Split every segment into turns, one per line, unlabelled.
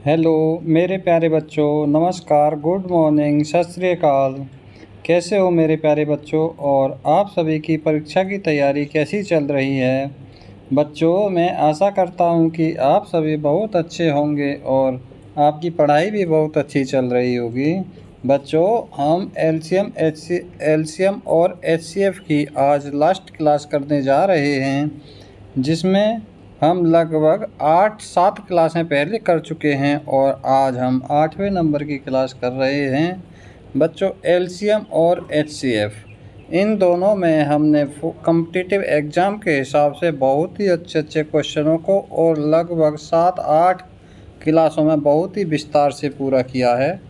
Hello मेरे प्यारे बच्चों, नमस्कार, गुड मॉर्निंग, सत श्री अकाल। कैसे हो मेरे प्यारे बच्चों? और आप सभी की परीक्षा की तैयारी कैसी चल रही है? बच्चों, मैं आशा करता हूँ कि आप सभी बहुत अच्छे होंगे और आपकी पढ़ाई भी बहुत अच्छी चल रही होगी। बच्चों, हम एलसीएम और एचसीएफ की आज लास्ट क्लास करने जा रहे हैं, जिसमें हम लगभग 8-7 क्लासें पहले कर चुके हैं और आज हम 8वें नंबर की क्लास कर रहे हैं। बच्चों, एलसीएम और एचसीएफ इन दोनों में हमने कॉम्पिटिटिव एग्ज़ाम के हिसाब से बहुत ही अच्छे अच्छे क्वेश्चनों को और लगभग 7-8 क्लासों में बहुत ही विस्तार से पूरा किया है।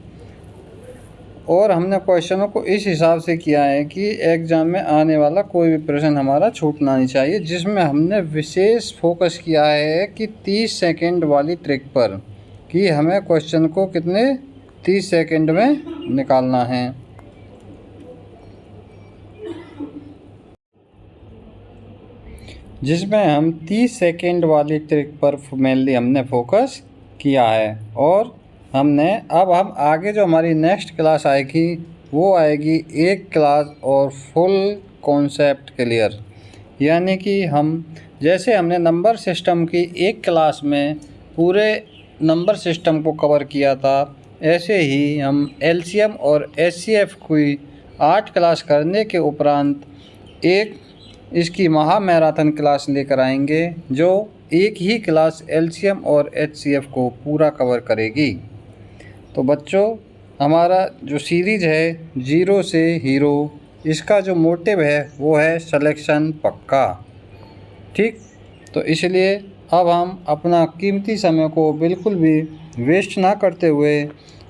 और हमने क्वेश्चनों को इस हिसाब से किया है कि एग्ज़ाम में आने वाला कोई भी प्रश्न हमारा छूटना नहीं चाहिए, जिसमें हमने विशेष फोकस किया है कि 30 सेकंड वाली ट्रिक पर, कि हमें क्वेश्चन को कितने 30 सेकंड में निकालना है। जिसमें हम 30 सेकंड वाली ट्रिक पर मेनली हमने फोकस किया है। और हम आगे जो हमारी नेक्स्ट क्लास आएगी वो आएगी एक क्लास और फुल कॉन्सेप्ट क्लियर। यानी कि हम जैसे हमने नंबर सिस्टम की एक क्लास में पूरे नंबर सिस्टम को कवर किया था, ऐसे ही हम एलसीएम और एचसीएफ की 8 क्लास करने के उपरांत एक इसकी महा मैराथन क्लास लेकर आएंगे, जो एक ही क्लास एलसीएम और एचसीएफ को पूरा कवर करेगी। तो बच्चों, हमारा जो सीरीज़ है जीरो से हीरो, इसका जो मोटिव है वो है सिलेक्शन पक्का। ठीक, तो इसलिए अब हम अपना कीमती समय को बिल्कुल भी वेस्ट ना करते हुए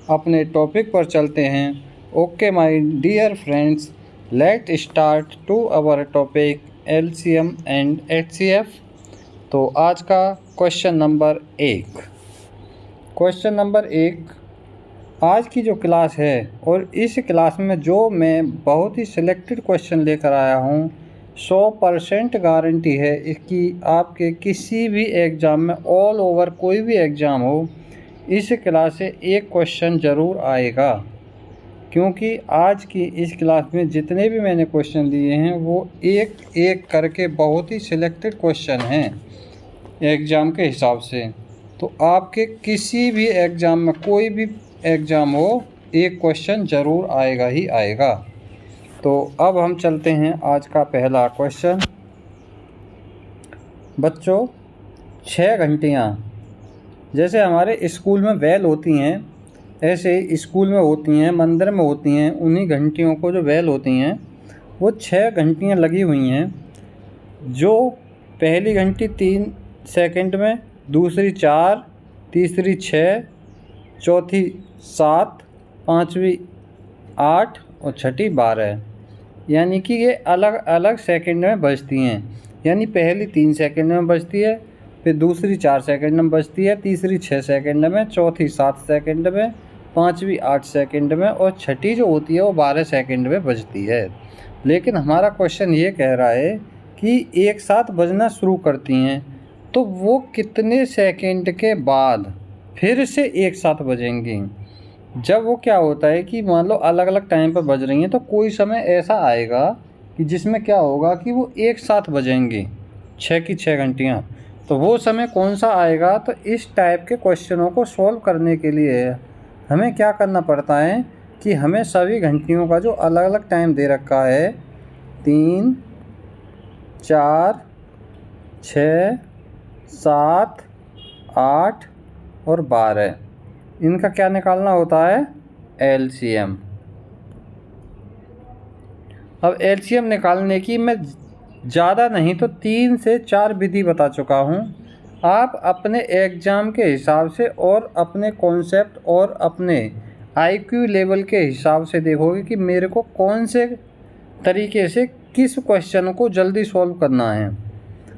अपने टॉपिक पर चलते हैं। Okay my dear friends, let start to our topic LCM and HCF. तो आज का क्वेश्चन नंबर 1 आज की जो क्लास है, और इस क्लास में जो मैं बहुत ही सिलेक्टेड क्वेश्चन लेकर आया हूँ, 100% गारंटी है इसकी आपके किसी भी एग्ज़ाम में, ऑल ओवर कोई भी एग्ज़ाम हो, इस क्लास से एक क्वेश्चन ज़रूर आएगा। क्योंकि आज की इस क्लास में जितने भी मैंने क्वेश्चन दिए हैं वो एक एक करके बहुत ही सिलेक्टेड क्वेश्चन हैं एग्ज़ाम के हिसाब से। तो आपके किसी भी एग्ज़ाम में, कोई भी एग्ज़ाम हो, एक क्वेश्चन ज़रूर आएगा ही आएगा। तो अब हम चलते हैं आज का पहला क्वेश्चन। बच्चों, 6 घंटियाँ जैसे हमारे स्कूल में बेल होती हैं, ऐसे ही स्कूल में होती हैं, मंदिर में होती हैं, उन्हीं घंटियों को जो बेल होती हैं वो 6 घंटियाँ लगी हुई हैं। जो पहली घंटी 3 सेकंड में, दूसरी 4, तीसरी 6, चौथी 7, पाँचवीं 8 और छठी 12। यानी कि ये अलग अलग सेकंड में बजती हैं। यानी पहली 3 सेकंड में बजती है, फिर दूसरी 4 सेकंड में बजती है, तीसरी 6 सेकंड में, चौथी 7 सेकंड में, पाँचवीं 8 सेकंड में और छठी जो होती है वो 12 सेकंड में बजती है। लेकिन हमारा क्वेश्चन ये कह रहा है कि एक साथ बजना शुरू करती हैं, तो वो कितने सेकंड के बाद फिर से एक साथ बजेंगी। जब वो क्या होता है कि मान लो अलग अलग टाइम पर बज रही हैं, तो कोई समय ऐसा आएगा कि जिसमें क्या होगा कि वो एक साथ बजेंगी 6 की 6 घंटियाँ। तो वो समय कौन सा आएगा? तो इस टाइप के क्वेश्चनों को सॉल्व करने के लिए हमें क्या करना पड़ता है कि हमें सभी घंटियों का जो अलग अलग टाइम दे रखा है, 3, 4, 6, 7, 8 और 12, इनका क्या निकालना होता है? एलसीएम। अब एलसीएम निकालने की मैं ज़्यादा नहीं तो 3 से 4 विधि बता चुका हूँ। आप अपने एग्ज़ाम के हिसाब से और अपने कॉन्सेप्ट और अपने आईक्यू लेवल के हिसाब से देखोगे कि मेरे को कौन से तरीके से किस क्वेश्चन को जल्दी सॉल्व करना है।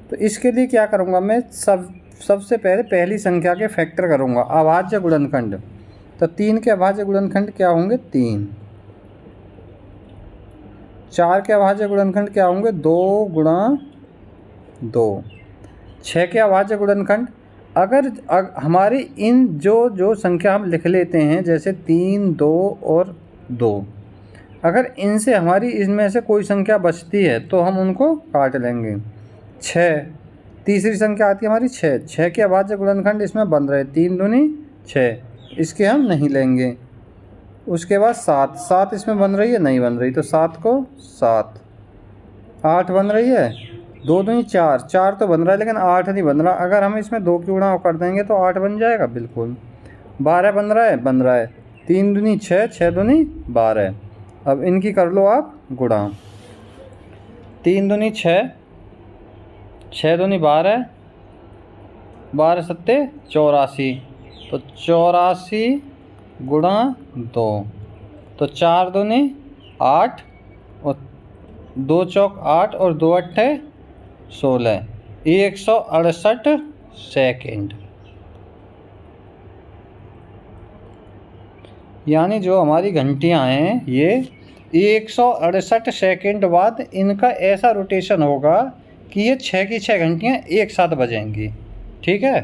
तो इसके लिए क्या करूँगा, मैं सबसे पहले पहली संख्या के फैक्टर करूँगा, अभाज्य गुणनखंड। तो 3 के अभाज्य गुणनखंड क्या होंगे? 3। 4 के अभाज्य गुणनखंड क्या होंगे? 2 गुणा 2। 6 के अभाज्य गुणनखंड, हमारी इन जो संख्या हम लिख लेते हैं, जैसे 3, 2 और 2, अगर इनसे हमारी इनमें से कोई संख्या बचती है तो हम उनको काट लेंगे। 6, तीसरी संख्या आती है हमारी 6, 6 के अभाज्य गुणनखंड इसमें बन रहे 3 दूनी 6, इसके हम नहीं लेंगे। उसके बाद 7, 7 इसमें बन रही है, नहीं बन रही, तो 7 को 7। 8 बन रही है, 2 दूनी 4, 4 तो बन रहा है लेकिन 8 नहीं बन रहा। अगर हम इसमें 2 की गुणा कर देंगे तो 8 बन जाएगा बिल्कुल। 12 बन रहा है, 3 दूनी 6, 6 दूनी 12। अब इनकी कर लो आप गुणा। 3 दूनी 6, 6 दूनी 12, 12 सत्ते 84, तो 84 गुणा 2, तो 4 दूनी 8 और 2 चौक 8 और 2 अट्ठे 16, 168 सेकेंड। यानी जो हमारी घंटियां हैं ये 168 सेकेंड बाद इनका ऐसा रोटेशन होगा कि ये 6 की 6 घंटियां एक साथ बजेंगी। ठीक है,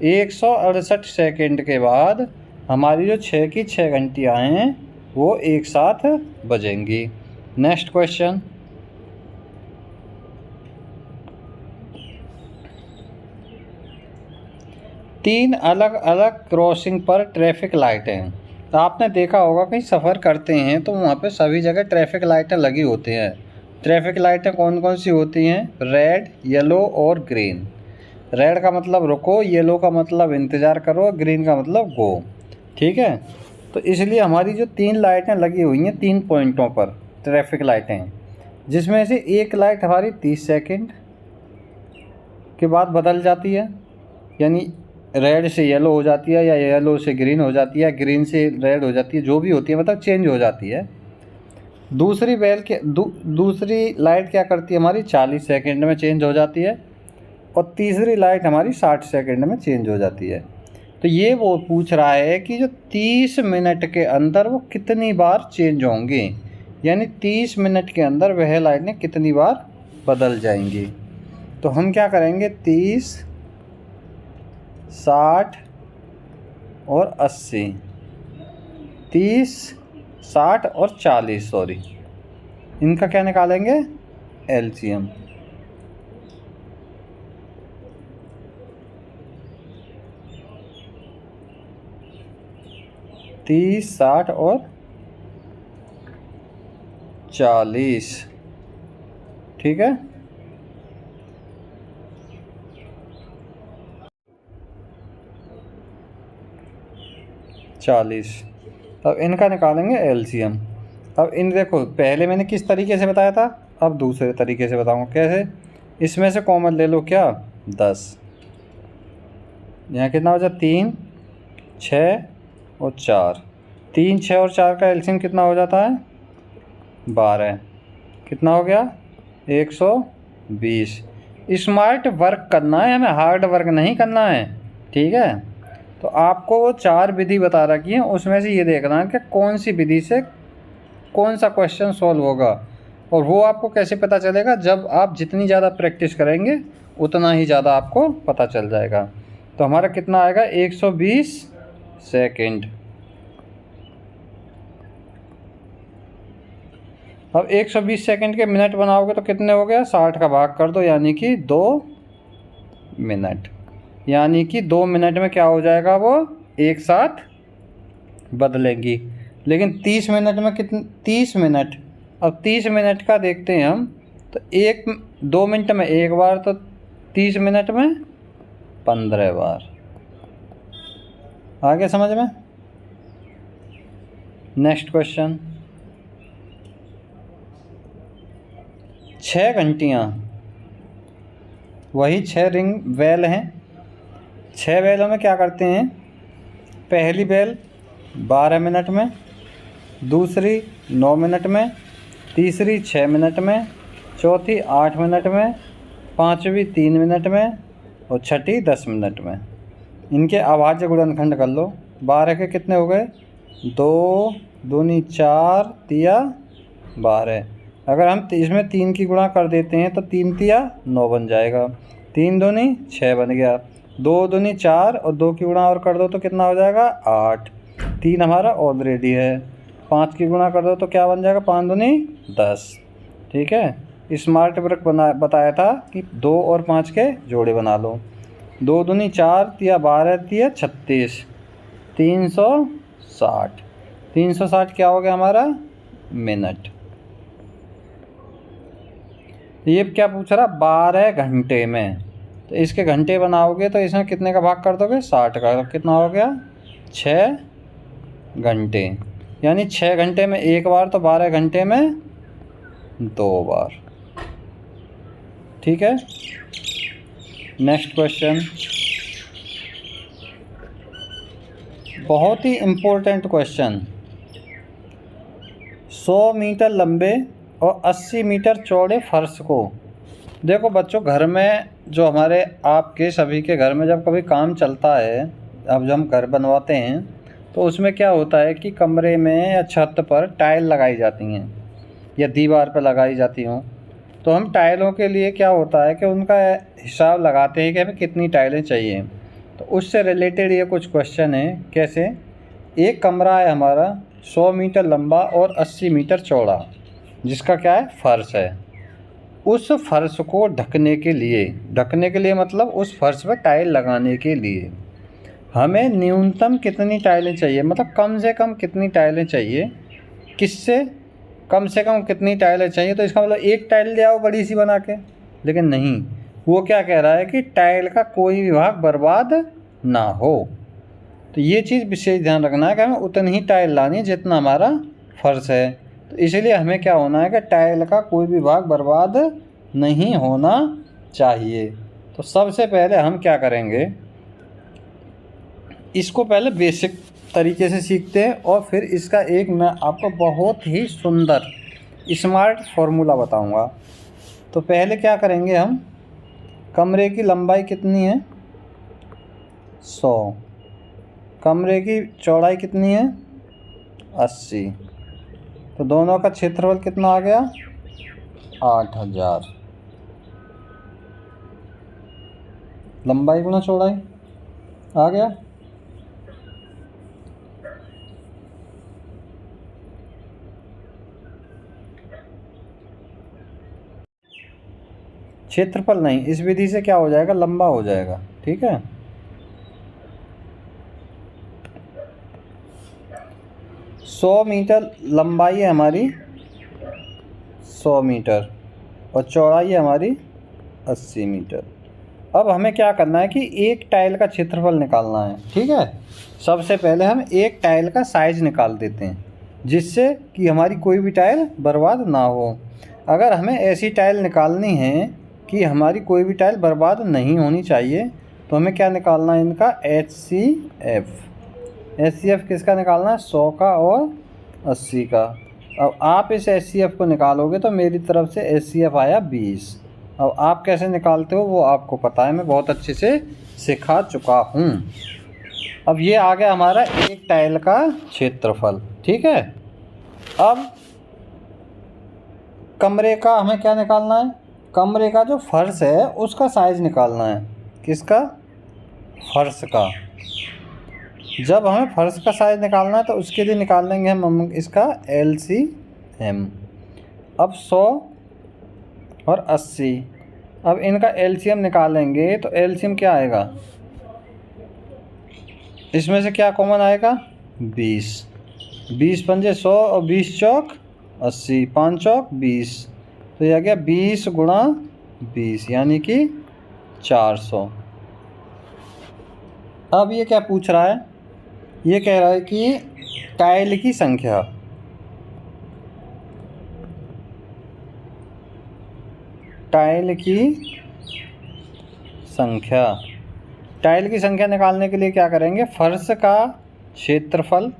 168 सेकेंड के बाद हमारी जो 6 की 6 घंटियां हैं वो एक साथ बजेंगी। Next question. तीन अलग अलग क्रॉसिंग पर ट्रैफिक लाइटें। तो आपने देखा होगा कहीं सफ़र करते हैं तो वहाँ पे सभी जगह ट्रैफिक लाइटें लगी होती हैं। ट्रैफिक लाइटें कौन कौन सी होती हैं? रेड, येलो और ग्रीन। रेड का मतलब रुको, येलो का मतलब इंतज़ार करो, ग्रीन का मतलब गो। ठीक है, तो इसलिए हमारी जो 3 लाइटें लगी हुई हैं 3 पॉइंटों पर ट्रैफिक लाइटें, जिसमें से एक लाइट हमारी 30 सेकंड के बाद बदल जाती है, यानी रेड से येलो हो जाती है या येलो से ग्रीन हो जाती है, ग्रीन से रेड हो जाती है, जो भी होती है मतलब चेंज हो जाती है। दूसरी दूसरी लाइट क्या करती है हमारी 40 सेकंड में चेंज हो जाती है, और तीसरी लाइट हमारी 60 सेकंड में चेंज हो जाती है। तो ये वो पूछ रहा है कि जो 30 मिनट के अंदर वो कितनी बार चेंज होंगी, यानी 30 मिनट के अंदर वह लाइटें कितनी बार बदल जाएंगी। तो हम क्या करेंगे, 30, 60 और 80, 30, 60 और 40, सॉरी, इनका क्या निकालेंगे? एलसीएम। तीस, 60 और 40। ठीक है, अब इनका निकालेंगे एलसीएम। अब इन देखो, पहले मैंने किस तरीके से बताया था, अब दूसरे तरीके से बताऊंगा। कैसे? इसमें से कॉमन ले लो, क्या? 10। यहाँ कितना हो जाए? 3, 6 और 4। 3, 6 और 4 का एलसीएम कितना हो जाता है? 12। कितना हो गया? 120। स्मार्ट वर्क करना है हमें, हार्ड वर्क नहीं करना है। ठीक है, तो आपको वो 4 विधि बता रखी है, उसमें से ये देखना है कि कौन सी विधि से कौन सा क्वेश्चन सॉल्व होगा। और वो आपको कैसे पता चलेगा? जब आप जितनी ज़्यादा प्रैक्टिस करेंगे उतना ही ज़्यादा आपको पता चल जाएगा। तो हमारा कितना आएगा? 120 सेकेंड। अब 120 सेकेंड के मिनट बनाओगे तो कितने हो गया? 60 का भाग कर दो, यानी कि 2 मिनट। यानी कि 2 मिनट में क्या हो जाएगा? वो एक साथ बदलेंगी। लेकिन 30 मिनट में कितने? 30 मिनट। अब 30 मिनट का देखते हैं हम, तो 2 मिनट में एक बार, तो 30 मिनट में 15 बार। आगे समझ में? Next question. 6 घंटियाँ, वही 6 रिंग बेल हैं। 6 बेलों में क्या करते हैं? पहली बेल 12 मिनट में, दूसरी 9 मिनट में, तीसरी 6 मिनट में, चौथी 8 मिनट में, पाँचवीं 3 मिनट में और छठी 10 मिनट में। इनके अभाज्य गुणनखंड कर लो। 12 के कितने हो गए? 2 दूनी 4 तिया 12। अगर हम इसमें 3 की गुणा कर देते हैं तो 3 तिया 9 बन जाएगा। 3 दूनी 6 बन गया। 2 दूनी 4 और 2 की गुणा और कर दो तो कितना हो जाएगा 8। 3 हमारा ऑलरेडी है। 5 की गुणा कर दो तो क्या बन जाएगा 5 दूनी 10। ठीक है। स्मार्ट वर्क बताया था कि 2 और 5 के जोड़े बना लो। 2 दूनी 4 तिया 12 तिया 36 360। 360 क्या हो गया हमारा मिनट। ये क्या पूछ रहा 12 घंटे में, तो इसके घंटे बनाओगे तो इसमें कितने का भाग कर दोगे 60 का, तो कितना हो गया 6 घंटे। यानी 6 घंटे में एक बार तो 12 घंटे में 2 बार। ठीक है। नेक्स्ट क्वेश्चन, बहुत ही इम्पोर्टेंट क्वेश्चन। 100 मीटर लंबे और 80 मीटर चौड़े फर्श को, देखो बच्चों घर में जो हमारे आपके सभी के घर में जब कभी काम चलता है, अब जब हम घर बनवाते हैं तो उसमें क्या होता है कि कमरे में या छत पर टाइल लगाई जाती हैं या दीवार पर लगाई जाती हों, तो हम टाइलों के लिए क्या होता है कि उनका हिसाब लगाते हैं कि हमें कितनी टाइलें चाहिए। तो उससे रिलेटेड ये कुछ क्वेश्चन है। कैसे, एक कमरा है हमारा 100 मीटर लंबा और 80 मीटर चौड़ा, जिसका क्या है फर्श है। उस फर्श को ढकने के लिए मतलब उस फर्श पर टाइल लगाने के लिए हमें न्यूनतम कितनी टाइलें चाहिए, मतलब कम से कम कितनी टाइलें चाहिए, किससे कम से कम कितनी टाइलें चाहिए। तो इसका मतलब एक टाइल ले आओ बड़ी सी बना के, लेकिन नहीं, वो क्या कह रहा है कि टाइल का कोई भी भाग बर्बाद ना हो। तो ये चीज़ विशेष ध्यान रखना है कि हमें उतनी ही टाइल लानी है जितना हमारा फर्श है। तो इसलिए हमें क्या होना है कि टाइल का कोई भी भाग बर्बाद नहीं होना चाहिए। तो सबसे पहले हम क्या करेंगे, इसको पहले बेसिक तरीके से सीखते हैं और फिर इसका एक मैं आपको बहुत ही सुंदर स्मार्ट फार्मूला बताऊंगा। तो पहले क्या करेंगे हम, कमरे की लंबाई कितनी है 100, कमरे की चौड़ाई कितनी है 80, तो दोनों का क्षेत्रफल कितना आ गया 8000। लंबाई गुना चौड़ाई आ गया। क्षेत्रफल नहीं, इस विधि से क्या हो जाएगा लंबा हो जाएगा। ठीक है। सौ मीटर लंबाई है हमारी 100 मीटर और चौड़ाई है हमारी 80 मीटर। अब हमें क्या करना है कि एक टाइल का क्षेत्रफल निकालना है। ठीक है। सबसे पहले हम एक टाइल का साइज निकाल देते हैं जिससे कि हमारी कोई भी टाइल बर्बाद ना हो। अगर हमें ऐसी टाइल निकालनी है कि हमारी कोई भी टाइल बर्बाद नहीं होनी चाहिए, तो हमें क्या निकालना है इनका HCF। HCF किसका निकालना है 100 का और 80 का। अब आप इस HCF को निकालोगे तो मेरी तरफ से HCF आया 20। अब आप कैसे निकालते हो वो आपको पता है, मैं बहुत अच्छे से सिखा चुका हूँ। अब ये आ गया हमारा एक टाइल का क्षेत्रफल। ठीक है। अब कमरे का हमें क्या निकालना है, कमरे का जो फर्श है उसका साइज निकालना है। किसका फर्श का। जब हमें फर्श का साइज निकालना है तो उसके लिए निकाल लेंगे हम इसका LCM। अब 100 और 80, अब इनका LCM निकालेंगे तो LCM क्या आएगा, इसमें से क्या कॉमन आएगा 20। 20 पंजे 100 और 20 चौक 80, 5 चौक 20, तो यह आ गया 20 गुणा 20 यानी कि 400। अब ये क्या पूछ रहा है, ये कह रहा है कि टाइल की संख्या, टाइल की संख्या, टाइल की संख्या निकालने के लिए क्या करेंगे, फर्श का क्षेत्रफल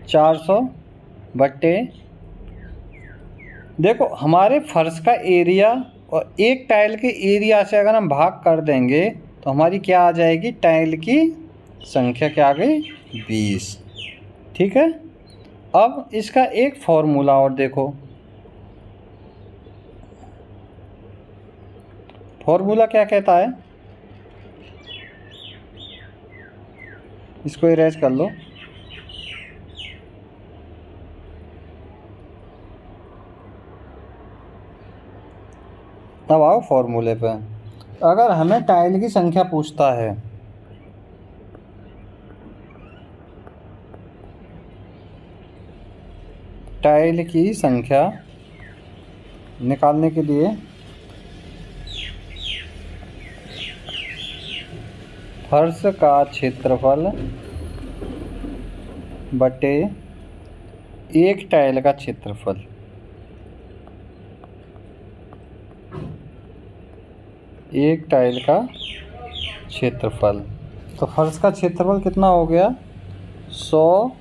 400 बट्टे, देखो हमारे फर्श का एरिया और एक टाइल के एरिया से अगर हम भाग कर देंगे तो हमारी क्या आ जाएगी, टाइल की संख्या क्या आ गई 20। ठीक है। अब इसका एक फॉर्मूला और देखो, फॉर्मूला क्या कहता है, इसको इरेज कर लो। अब आओ फॉर्मूले पे। अगर हमें टाइल की संख्या पूछता है, टाइल की संख्या निकालने के लिए फर्श का क्षेत्रफल बटे एक टाइल का क्षेत्रफल, एक टाइल का क्षेत्रफल। तो फर्श का क्षेत्रफल कितना हो गया? 100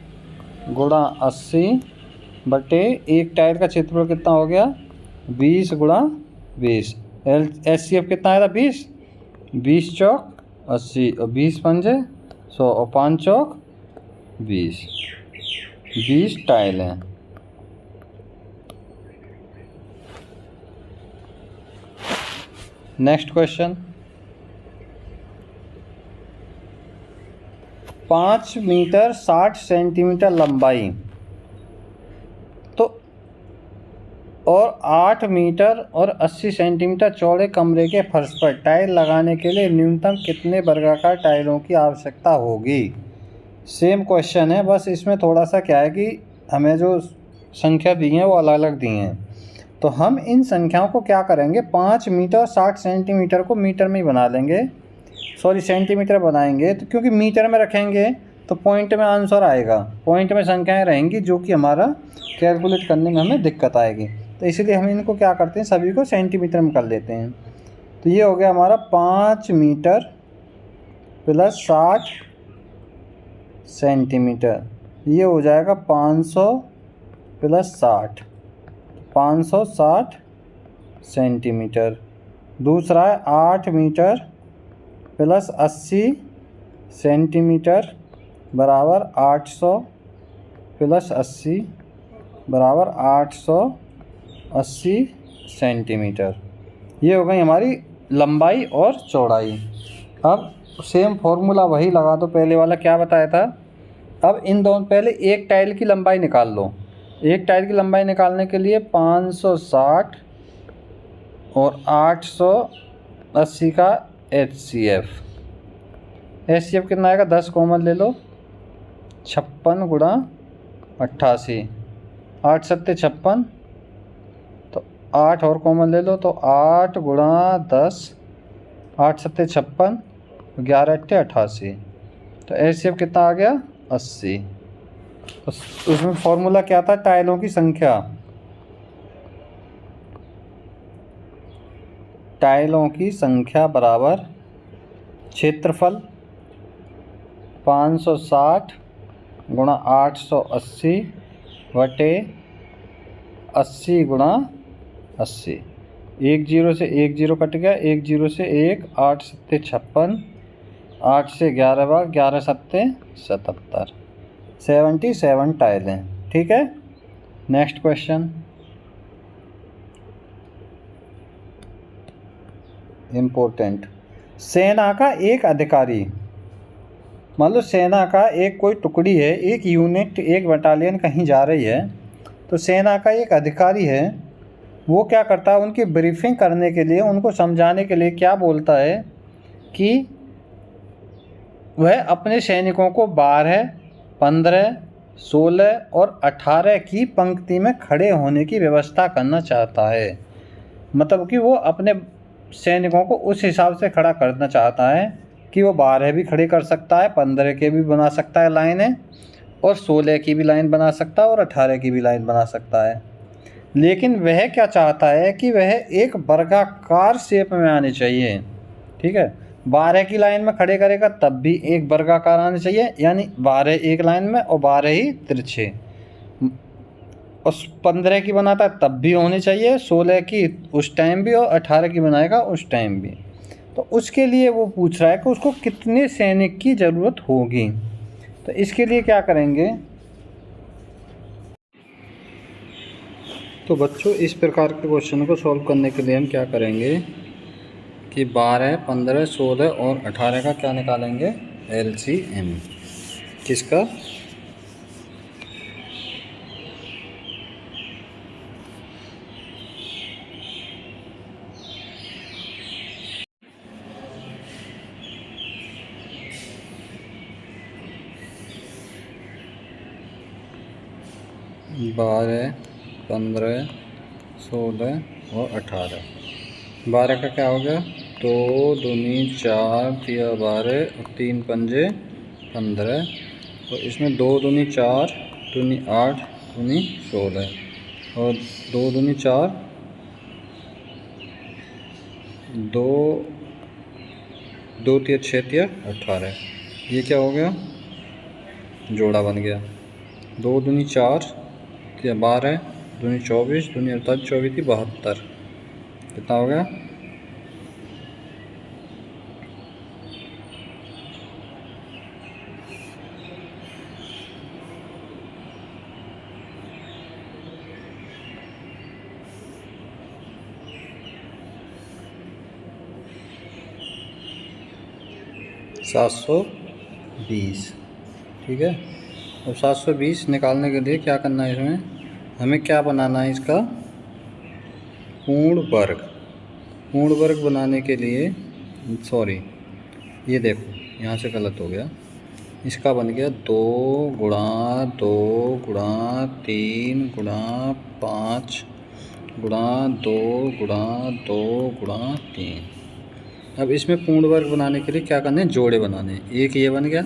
गुणा 80 बटे एक टाइल का क्षेत्रफल कितना हो गया? 20 गुणा 20। HCF कितना आया था? 20। 20 चौक 80 और 20 पंजे 100 और 5 चौक 20। 20 टाइल हैं। नेक्स्ट क्वेश्चन, 5 मीटर 60 सेंटीमीटर लंबाई तो और 8 मीटर और 80 सेंटीमीटर चौड़े कमरे के फर्श पर टाइल लगाने के लिए न्यूनतम कितने वर्गाकार टाइलों की आवश्यकता होगी? सेम क्वेश्चन है, बस इसमें थोड़ा सा क्या है कि हमें जो संख्या दी हैं वो अलग अलग दी हैं। तो हम इन संख्याओं को क्या करेंगे, 5 मीटर और 60 सेंटीमीटर को मीटर में ही बना लेंगे, सॉरी सेंटीमीटर बनाएंगे। तो क्योंकि मीटर में रखेंगे तो पॉइंट में आंसर आएगा, पॉइंट में संख्याएं रहेंगी जो कि हमारा कैलकुलेट करने में हमें दिक्कत आएगी। तो इसीलिए हम इनको क्या करते हैं, सभी को सेंटीमीटर में कर लेते हैं। तो ये हो गया हमारा 5 मीटर प्लस 60 सेंटीमीटर, ये हो जाएगा 500 प्लस 60, 560 सेंटीमीटर। दूसरा है 8 मीटर प्लस 80 सेंटीमीटर बराबर 800 प्लस 80 बराबर 880 सेंटीमीटर। ये हो गई हमारी लंबाई और चौड़ाई। अब सेम फॉर्मूला वही लगा दो, पहले वाला क्या बताया था। अब इन दोनों, पहले एक टाइल की लंबाई निकाल लो। एक टाइल की लंबाई निकालने के लिए 560 और 880 का HCF कितना आएगा? 10 कॉमन ले लो, 56 गुणा 88, 8 सत्ते 56, तो 8 और कॉमन ले लो तो 8 गुणा 10, 8 सत्ते 56, 11 अट्ठे 88। तो HCF कितना आ गया? 80। तो उसमें फॉर्मूला क्या था? टाइलों की संख्या, टाइलों की संख्या बराबर क्षेत्रफल 560 गुणा 880 बटे 80 गुणा 80। 1 0 से 1 0 कट गया, 1 0 से 1, 8 सत्ते 56, 8 से 11 बार, 11 सत्ते 77, 77 टाइलें। ठीक है। Next question, important. सेना का एक अधिकारी, मान लो सेना का एक कोई टुकड़ी है, एक यूनिट, एक बटालियन कहीं जा रही है। तो सेना का एक अधिकारी है, वो क्या करता है, उनकी ब्रीफिंग करने के लिए, उनको समझाने के लिए क्या बोलता है कि वह अपने सैनिकों को 12, 15, 16 और 18 की पंक्ति में खड़े होने की व्यवस्था करना चाहता है। मतलब कि वो अपने सैनिकों को उस हिसाब से खड़ा करना चाहता है कि वो 12 भी खड़े कर सकता है, 15 के भी बना सकता है लाइनें, और 16 की भी लाइन बना सकता है, और 18 की भी लाइन बना सकता है। लेकिन वह क्या चाहता है कि वह एक वर्गाकार शेप में आनी चाहिए। ठीक है, 12 की लाइन में खड़े करेगा तब भी एक वर्गाकार आने चाहिए, यानी 12 एक लाइन में और 12 ही तिरछे। और 15 की बनाता है तब भी होनी चाहिए, 16 की उस टाइम भी और 18 की बनाएगा उस टाइम भी। तो उसके लिए वो पूछ रहा है कि उसको कितने सैनिक की ज़रूरत होगी। तो इसके लिए क्या करेंगे, तो बच्चों इस प्रकार के क्वेश्चन को सॉल्व करने के लिए हम क्या करेंगे कि 12, 15, 16 और 18 का क्या निकालेंगे? LCM। किसका? बारह, 15, 16 और 18। 12 का क्या हो गया? 2 दूनी 4 तिया 12 और 3 पंजे 15। और इसमें 2 दूनी 4 दूनी 8 दूनी 16 और 2 दूनी 4 2 2 तिया 6 तिया 18। ये क्या हो गया? जोड़ा बन गया। 2 दूनी 4 तिया 12 दूनी 24 दूनी 48 24 थी 72। कितना हो गया? 720। ठीक है। अब 720 निकालने के लिए क्या करना है? इसमें हमें क्या बनाना है? इसका पूर्ण वर्ग। पूर्ण वर्ग बनाने के लिए सॉरी, ये देखो यहाँ से गलत हो गया। इसका बन गया 2 गुणा 2 गुणा 3 गुणा 5 गुणा 2 गुणा 2 गुणा 3। अब इसमें पूर्ण वर्ग बनाने के लिए क्या करना है? जोड़े बनाने हैं। एक ये बन गया,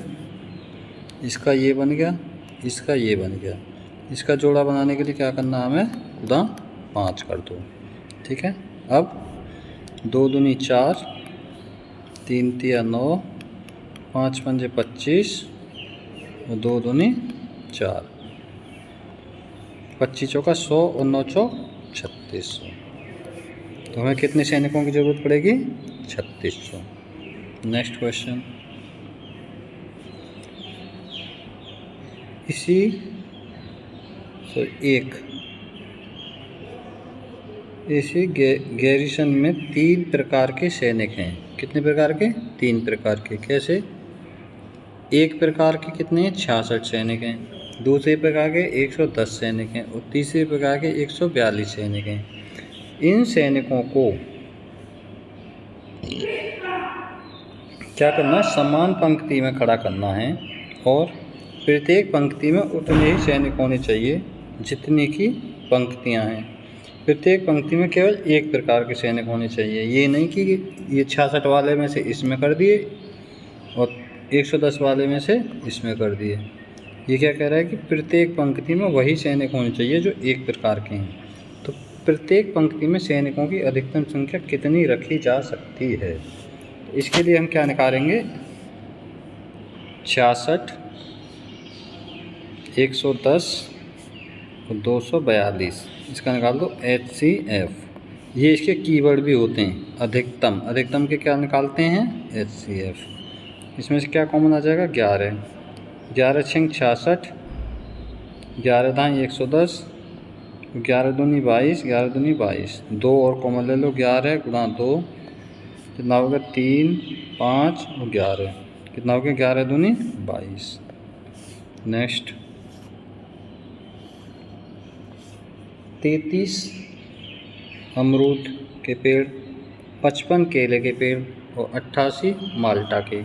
इसका ये बन गया, इसका ये बन गया। इसका जोड़ा बनाने के लिए क्या करना है? हमें गुणा 5 कर दो। ठीक है। अब 2 दूनी 4 3 तिया 9 5 पंजे 25 और 2 दूनी 4 25 चौका 100 और 9 चौक 3600। तो हमें कितने सैनिकों की ज़रूरत पड़ेगी? 3600। Next question. इसी गैरिसन में 3 प्रकार के सैनिक हैं। कितने प्रकार के? 3 प्रकार के। कैसे? एक प्रकार के कितने हैं? 66 सैनिक हैं। दूसरे प्रकार के 110 सैनिक हैं और तीसरे प्रकार के 142 सैनिक हैं। इन सैनिकों को क्या करना है? समान पंक्ति में खड़ा करना है और प्रत्येक पंक्ति में उतने ही सैनिक होने चाहिए जितनी की पंक्तियां हैं। प्रत्येक पंक्ति में केवल एक प्रकार के सैनिक होने चाहिए। ये नहीं कि ये 66 वाले में से इसमें कर दिए और 110 वाले में से इसमें कर दिए। ये क्या कह रहा है कि प्रत्येक पंक्ति में वही सैनिक होने चाहिए जो एक प्रकार के हैं। तो प्रत्येक पंक्ति में सैनिकों की अधिकतम संख्या कितनी रखी जा सकती है? इसके लिए हम क्या निकालेंगे? 66, 110 और 242। इसका निकाल दो HCF। ये इसके कीवर्ड भी होते हैं। अधिकतम, अधिकतम के क्या निकालते हैं? HCF। इसमें से क्या कॉमन आ जाएगा? 11। 11 छंग 66, 11 दाएँ 110, 11 दूनी 22, 11 दूनी 22। 2 और कॉमन ले लो, 11 गुणा 2 कितना होगा? 3, 5 और 11। कितना हो गया? 11 दूनी 22। नेक्स्ट 33 अमरूद के पेड़, 55 केले के पेड़ और 88 माल्टा के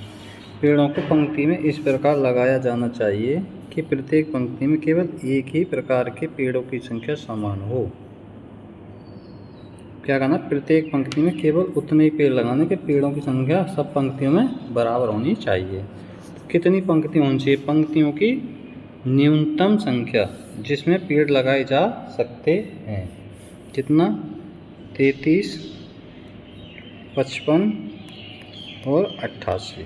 पेड़ों को पंक्ति में इस प्रकार लगाया जाना चाहिए कि प्रत्येक पंक्ति में केवल एक ही प्रकार के पेड़ों की संख्या समान हो। क्या करना? प्रत्येक पंक्ति में केवल उतने ही पेड़ लगाने के पेड़ों की संख्या सब पंक्तियों में बराबर होनी चाहिए। तो कितनी पंक्ति होनी चाहिए? पंक्तियों की न्यूनतम संख्या जिसमें पेड़ लगाए जा सकते हैं। कितना? 33, 55 और 88।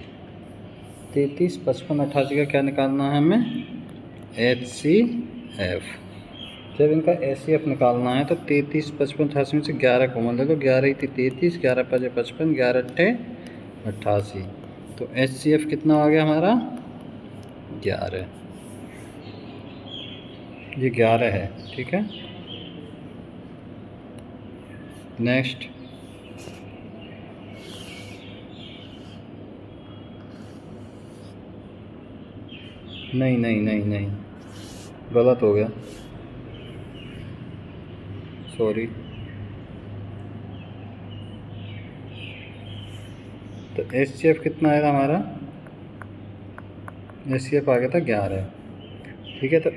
33, 55, 88 का क्या निकालना है हमें? HCF। जब इनका HCF निकालना है तो 33, 55, 88 में से 11 कॉमन ले लो। 11 ही थी 33, 11 5 55, 11 अट्ठे 88। तो HCF कितना आ गया हमारा? 11। ये 11 है। ठीक है। नेक्स्ट नहीं नहीं नहीं नहीं, गलत हो गया, सॉरी। तो HCF कितना आया था हमारा, HCF आ गया था 11। ठीक है, तो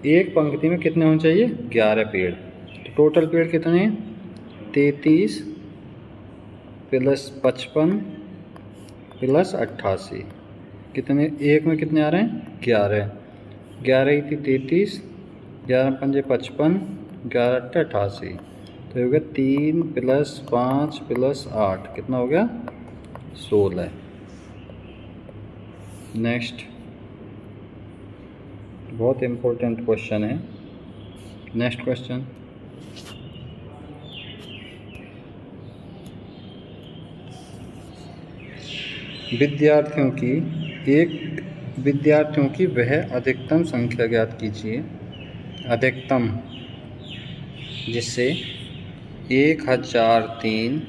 एक पंक्ति में कितने होने चाहिए, 11 पेड़। तो टोटल पेड़ कितने हैं, 33 प्लस 55 प्लस 88, कितने, एक में कितने आ रहे हैं, 11। 11 ही थी 33, 11 पंजे 55, 11 अट्ठे 88, तो हो गया 3 प्लस 5 प्लस 8, कितना हो गया, 16। नेक्स्ट, बहुत इम्पोर्टेंट क्वेश्चन है। नेक्स्ट क्वेश्चन, विद्यार्थियों की वह अधिकतम संख्या ज्ञात कीजिए, अधिकतम, जिससे 1003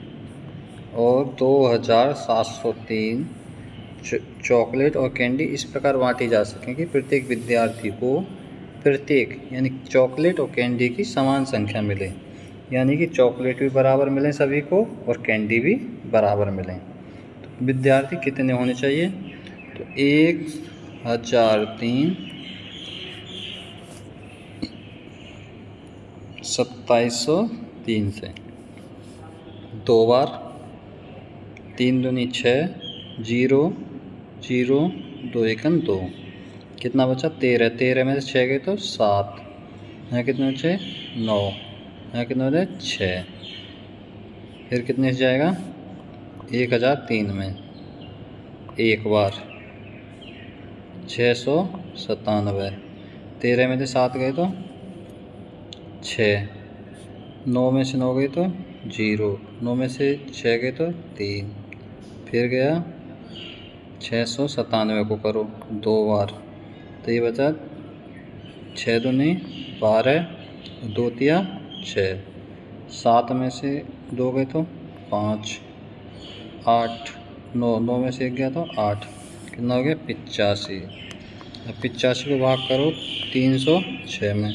और 2703 चॉकलेट और कैंडी इस प्रकार बांटी जा सकें कि प्रत्येक विद्यार्थी को प्रत्येक यानी चॉकलेट और कैंडी की समान संख्या मिले, यानी कि चॉकलेट भी बराबर मिलें सभी को और कैंडी भी बराबर मिलें। तो विद्यार्थी कितने होने चाहिए, तो 1003 2703 से 2 बार, 3 दूनी 6, 0 0 2 एकन 2, कितना बचा, 13। 13 में से 6 गए तो 7, यहाँ कितने बचे, 9, यहाँ कितने बचे, 6। फिर कितने से जाएगा, 1003 में एक बार 697, 13 में से 7 गए तो 6, 9 में से 9 गए तो 0, 9 में से 6 गए तो 3, फिर गया 697 को करो 2 बार, तो ये बचा 6 दूनी 12, 2 तिया 6, 7 में से 2 गए तो 5, 8, 9, 9 में से 1 गया तो 8, कितना हो गया, 85। अब 85 को भाग करो 306 में,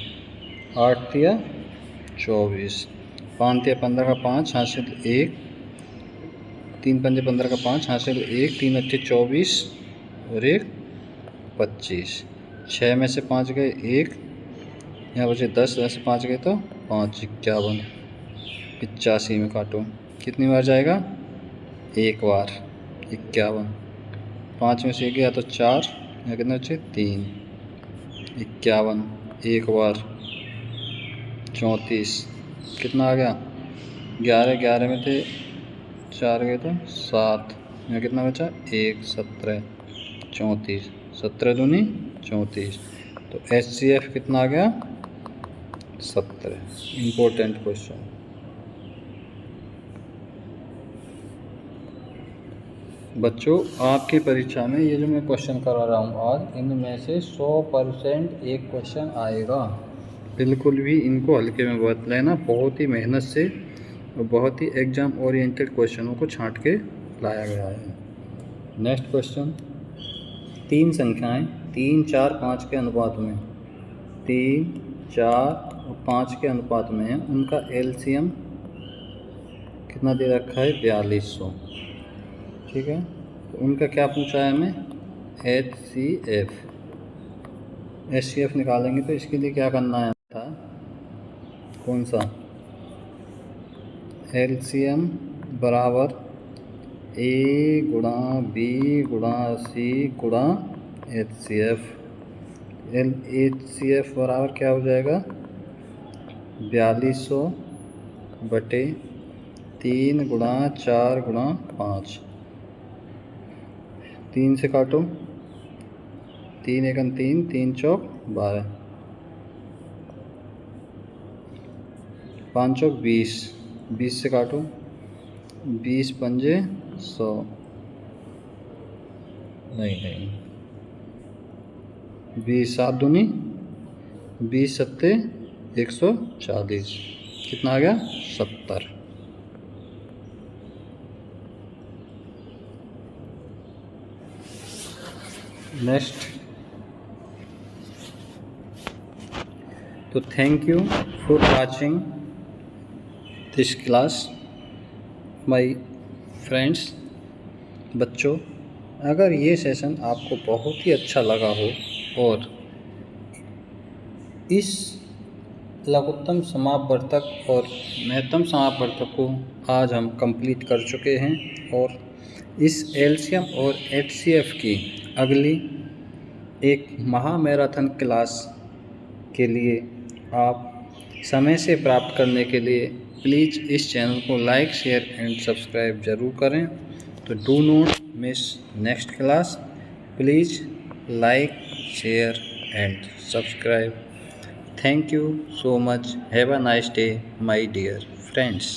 8 तिया 24, 5 तिया 15 का 5 हासिल 1, 3 पंजे 15 का 5 हासिल 1, 3 अट्ठे 24 और 1 25, 6 में से 5 गए 1, यहाँ बचे 10, 10 से 5 गए तो 5, 51, 85 में काटो, कितनी बार जाएगा, एक बार 51, 5 में से 1 गया तो 4, यहाँ कितने बचे 3, 51, एक बार 34, कितना आ गया, 11, 11 में थे 4 गए तो 7, यहाँ कितना बचा 1, 17, 34, 17 दूनी 34, तो HCF कितना आ गया, 17। Important question. बच्चों, आपकी परीक्षा में ये जो मैं क्वेश्चन करा रहा हूँ आज, इनमें से 100% एक क्वेश्चन आएगा। बिल्कुल भी इनको हल्के में मत लेना, बहुत ही मेहनत से और बहुत ही एग्ज़ाम ओरिएंटेड क्वेश्चनों को छांट के लाया गया है। नेक्स्ट क्वेश्चन, 3 संख्याएं 3, 4, 5 के अनुपात में, 3, 4 और 5 के अनुपात में है, उनका LCM कितना दे रखा है, 4200। ठीक है, तो उनका क्या पूछा है हमें, HCF। HCF निकालेंगे तो इसके लिए क्या करना है था, कौन सा, LCM बराबर A गुणा B गुणा C गुणा HCF। HCF बराबर क्या हो जाएगा, 4200 बटे 3 गुणा 4 गुणा 5, 3 से काटो, 3 एकन 3, 3 चौक 12, 5 चौक 20, 20 से काटो, 20 पंजे 100, नहीं 20 7 दूनी 20 सत्ते 140, कितना आ गया, 70। नेक्स्ट, तो thank you for watching this class my friends. बच्चों, अगर ये सेशन आपको बहुत ही अच्छा लगा हो और इस लघुत्तम समापवर्तक और महत्तम समापवर्तक को आज हम कंप्लीट कर चुके हैं और इस एलसीएम और एचसीएफ की अगली एक महामैराथन क्लास के लिए आप समय से प्राप्त करने के लिए प्लीज़ इस चैनल को लाइक, शेयर एंड सब्सक्राइब ज़रूर करें। तो do not miss next class. Please like, share and subscribe. Thank you so much. Have a nice day, my dear friends.